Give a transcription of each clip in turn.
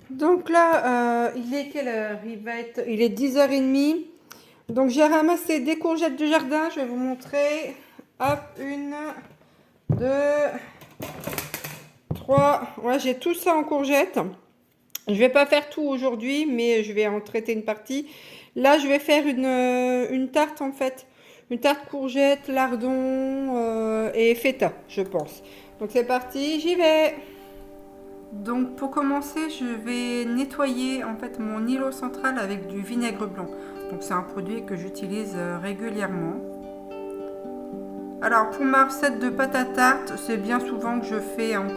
Donc là, il est quelle heure? Il est 10h30. Donc j'ai ramassé des courgettes du jardin. Je vais vous montrer. Hop, une, deux, trois. Ouais, j'ai tout ça en courgettes. Je vais pas faire tout aujourd'hui, mais je vais en traiter une partie. Là, je vais faire une tarte en fait. Une tarte courgette, lardon et feta, je pense. Donc c'est parti, j'y vais. Donc pour commencer, je vais nettoyer en fait mon îlot central avec du vinaigre blanc. Donc c'est un produit que j'utilise régulièrement. Alors pour ma recette de pâte à tarte, c'est bien souvent que je fais un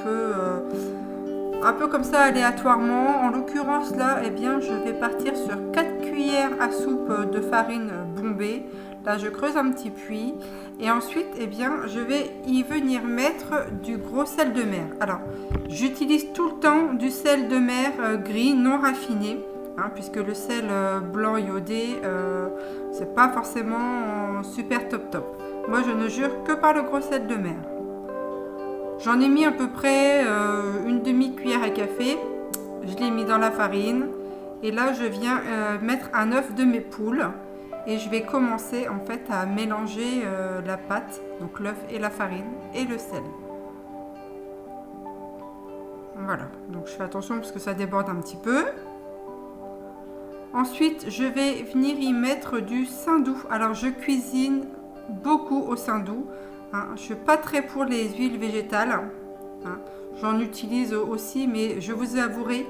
peu comme ça aléatoirement. En l'occurrence là, eh bien je vais partir sur 4 cuillères à soupe de farine bombée. Là je creuse un petit puits et ensuite eh bien je vais y venir mettre du gros sel de mer. Alors j'utilise tout le temps du sel de mer gris non raffiné. Puisque le sel blanc iodé, c'est pas forcément super top top. Moi je ne jure que par le gros sel de mer. J'en ai mis à peu près une demi-cuillère à café. Je l'ai mis dans la farine. Et là, je viens mettre un œuf de mes poules. Et je vais commencer en fait à mélanger la pâte, donc l'œuf et la farine et le sel. Voilà, donc je fais attention parce que ça déborde un petit peu. Ensuite, je vais venir y mettre du saindoux. Alors, je cuisine beaucoup au saindoux. Je ne suis pas très pour les huiles végétales. J'en utilise aussi, mais je vous avouerai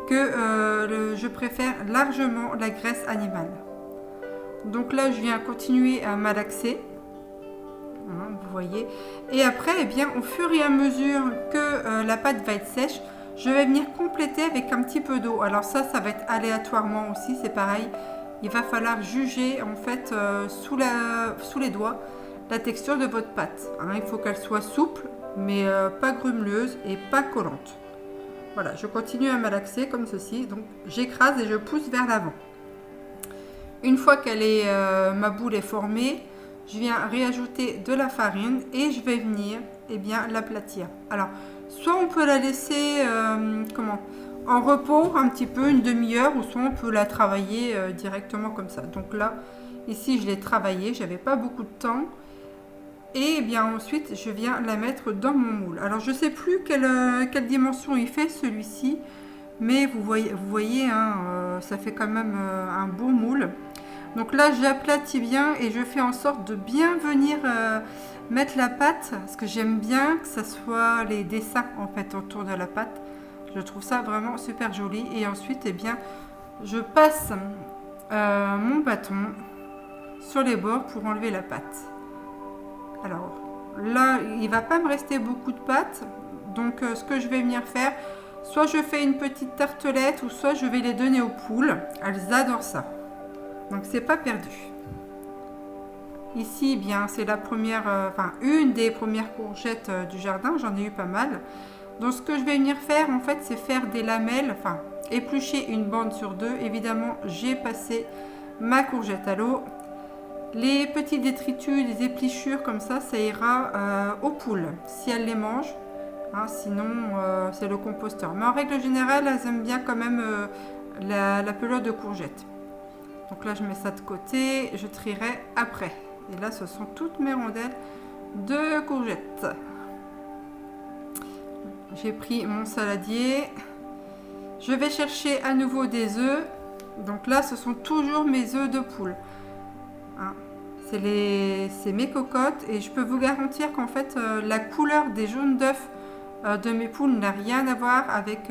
que je préfère largement la graisse animale. Donc là, je viens continuer à malaxer. Vous voyez. Et après, eh bien, au fur et à mesure que la pâte va être sèche, je vais venir compléter avec un petit peu d'eau. Alors ça va être aléatoirement aussi, c'est pareil. Il va falloir juger en fait sous les doigts la texture de votre pâte. Il faut qu'elle soit souple, mais pas grumeleuse et pas collante. Voilà, je continue à malaxer comme ceci. Donc j'écrase et je pousse vers l'avant. Une fois ma boule est formée, je viens réajouter de la farine et je vais venir l'aplatir. Alors, soit on peut la laisser en repos un petit peu, une demi-heure, ou soit on peut la travailler directement comme ça. Donc là, ici, je l'ai travaillée, j'avais pas beaucoup de temps. Et bien ensuite, je viens la mettre dans mon moule. Alors, je sais plus quelle dimension il fait celui-ci, mais vous voyez ça fait quand même un beau moule. Donc là, j'aplatis bien et je fais en sorte de bien venir mettre la pâte, parce que j'aime bien que ça soit les dessins en fait autour de la pâte. Je trouve ça vraiment super joli. Et ensuite, eh bien, je passe mon bâton sur les bords pour enlever la pâte. Alors là, il va pas me rester beaucoup de pâte. Donc ce que je vais venir faire, soit je fais une petite tartelette, ou soit je vais les donner aux poules. Elles adorent ça. Donc c'est pas perdu. Ici, bien, c'est une des premières courgettes du jardin. J'en ai eu pas mal. Donc ce que je vais venir faire, en fait, c'est faire des lamelles, éplucher une bande sur deux. Évidemment, j'ai passé ma courgette à l'eau. Les petits détritus, les éplichures comme ça ira aux poules si elles les mangent. Sinon, c'est le composteur. Mais en règle générale, elles aiment bien quand même la pelote de courgettes. Donc là, je mets ça de côté, je trierai après. Et là, ce sont toutes mes rondelles de courgettes. J'ai pris mon saladier. Je vais chercher à nouveau des œufs. Donc là, ce sont toujours mes œufs de poule. C'est mes cocottes et je peux vous garantir qu'en fait, la couleur des jaunes d'œufs de mes poules n'a rien à voir avec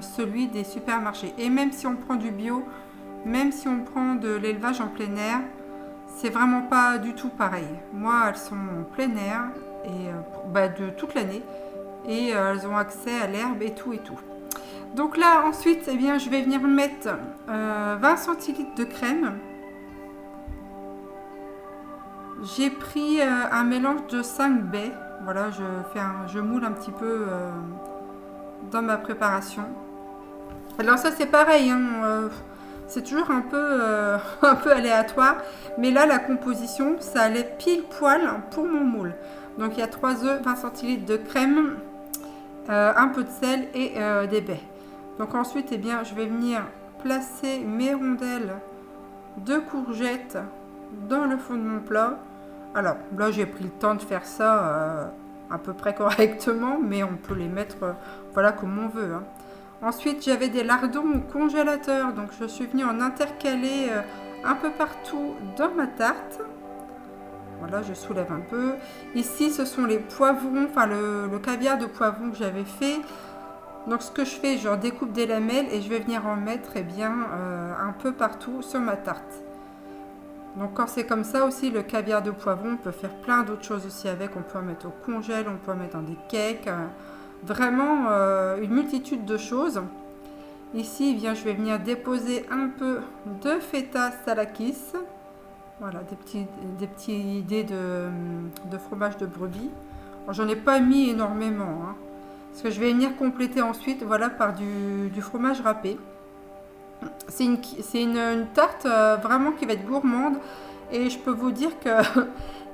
celui des supermarchés. Et même si on prend du bio, même si on prend de l'élevage en plein air, c'est vraiment pas du tout pareil. Moi, elles sont en plein air et de toute l'année et elles ont accès à l'herbe et tout et tout. Donc là, ensuite, eh bien, je vais venir mettre 20 centilitres de crème. J'ai pris un mélange de 5 baies. Voilà, je moule un petit peu dans ma préparation. Alors ça, c'est pareil, c'est toujours un peu aléatoire, mais là la composition ça allait pile poil pour mon moule. Donc il y a 3 œufs, 20 centilitres de crème, un peu de sel et des baies. Donc ensuite, eh bien, je vais venir placer mes rondelles de courgettes dans le fond de mon plat. Alors là, j'ai pris le temps de faire ça à peu près correctement, mais on peut les mettre voilà comme on veut. Hein. Ensuite, j'avais des lardons au congélateur, donc je suis venue en intercaler un peu partout dans ma tarte. Voilà, je soulève un peu. Ici, ce sont les poivrons, enfin le caviar de poivron que j'avais fait. Donc ce que je fais, je découpe des lamelles et je vais venir en mettre un peu partout sur ma tarte. Donc quand c'est comme ça aussi, le caviar de poivron, on peut faire plein d'autres choses aussi avec. On peut en mettre au congèle, on peut en mettre dans des cakes. Vraiment une multitude de choses. Ici, eh bien, je vais venir déposer un peu de feta salakis. Voilà, des petits dés de fromage de brebis. J'en ai pas mis énormément. Hein. Ce que je vais venir compléter ensuite, voilà, par du fromage râpé. C'est une tarte vraiment qui va être gourmande et je peux vous dire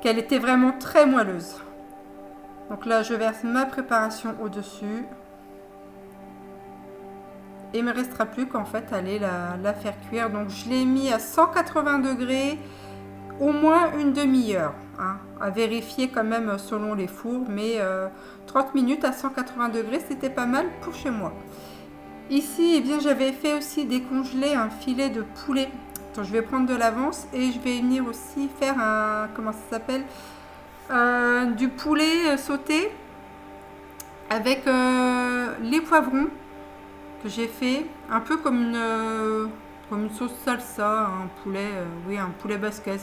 qu'elle était vraiment très moelleuse. Donc là, je verse ma préparation au-dessus. Et il ne me restera plus qu'en fait aller la faire cuire. Donc je l'ai mis à 180 degrés au moins une demi-heure. Hein, à vérifier quand même selon les fours. Mais 30 minutes à 180 degrés, c'était pas mal pour chez moi. Ici, eh bien, j'avais fait aussi décongeler un filet de poulet. Donc, je vais prendre de l'avance et je vais venir aussi faire un... Comment ça s'appelle du poulet sauté avec les poivrons que j'ai fait. Un peu comme une sauce salsa, un poulet, oui, un poulet basquez.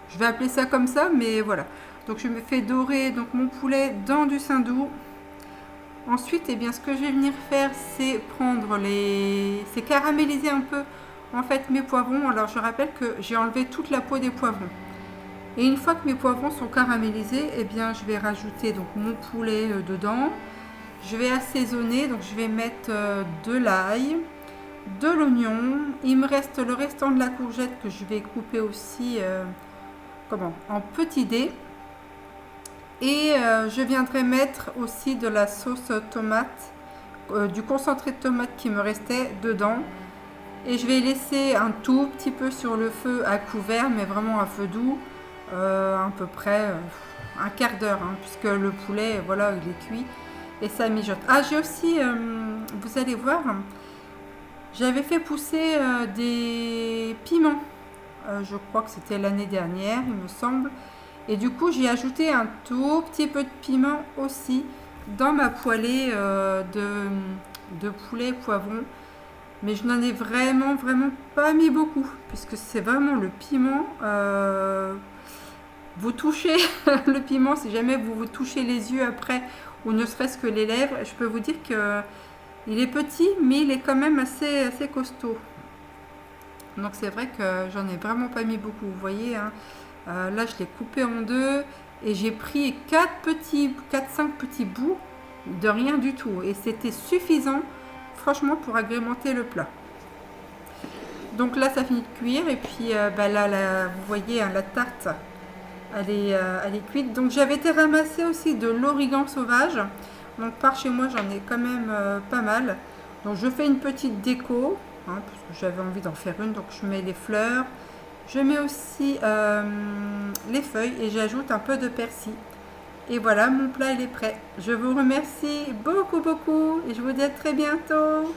Je vais appeler ça comme ça, mais voilà. Donc, je me fais dorer donc, mon poulet dans du saindoux. Ensuite, eh bien, ce que je vais venir faire, c'est c'est caraméliser un peu en fait mes poivrons. Alors, je rappelle que j'ai enlevé toute la peau des poivrons. Et une fois que mes poivrons sont caramélisés, eh bien, je vais rajouter donc mon poulet dedans. Je vais assaisonner, donc je vais mettre de l'ail, de l'oignon. Il me reste le restant de la courgette que je vais couper aussi en petits dés. Et je viendrai mettre aussi de la sauce tomate, du concentré de tomate qui me restait dedans. Et je vais laisser un tout petit peu sur le feu à couvert, mais vraiment à feu doux, à peu près un quart d'heure, hein, puisque le poulet, voilà, il est cuit et ça mijote. Ah, j'ai aussi, vous allez voir, j'avais fait pousser des piments. Je crois que c'était l'année dernière, il me semble. Et du coup, j'ai ajouté un tout petit peu de piment aussi dans ma poêlée de poulet poivron. Mais je n'en ai vraiment pas mis beaucoup, puisque c'est vraiment le piment. Vous touchez le piment, si jamais vous touchez les yeux après, ou ne serait-ce que les lèvres, je peux vous dire qu'il est petit, mais il est quand même assez costaud. Donc c'est vrai que j'en ai vraiment pas mis beaucoup, vous voyez, hein. Là, je l'ai coupé en deux et j'ai pris 4-5 petits bouts de rien du tout. Et c'était suffisant, franchement, pour agrémenter le plat. Donc là, ça finit de cuire. Et puis là, vous voyez, hein, la tarte, elle est cuite. Donc j'avais été ramasser aussi de l'origan sauvage. Donc par chez moi, j'en ai quand même pas mal. Donc je fais une petite déco, hein, parce que j'avais envie d'en faire une. Donc je mets les fleurs. Je mets aussi les feuilles et j'ajoute un peu de persil. Et voilà, mon plat il est prêt. Je vous remercie beaucoup et je vous dis à très bientôt.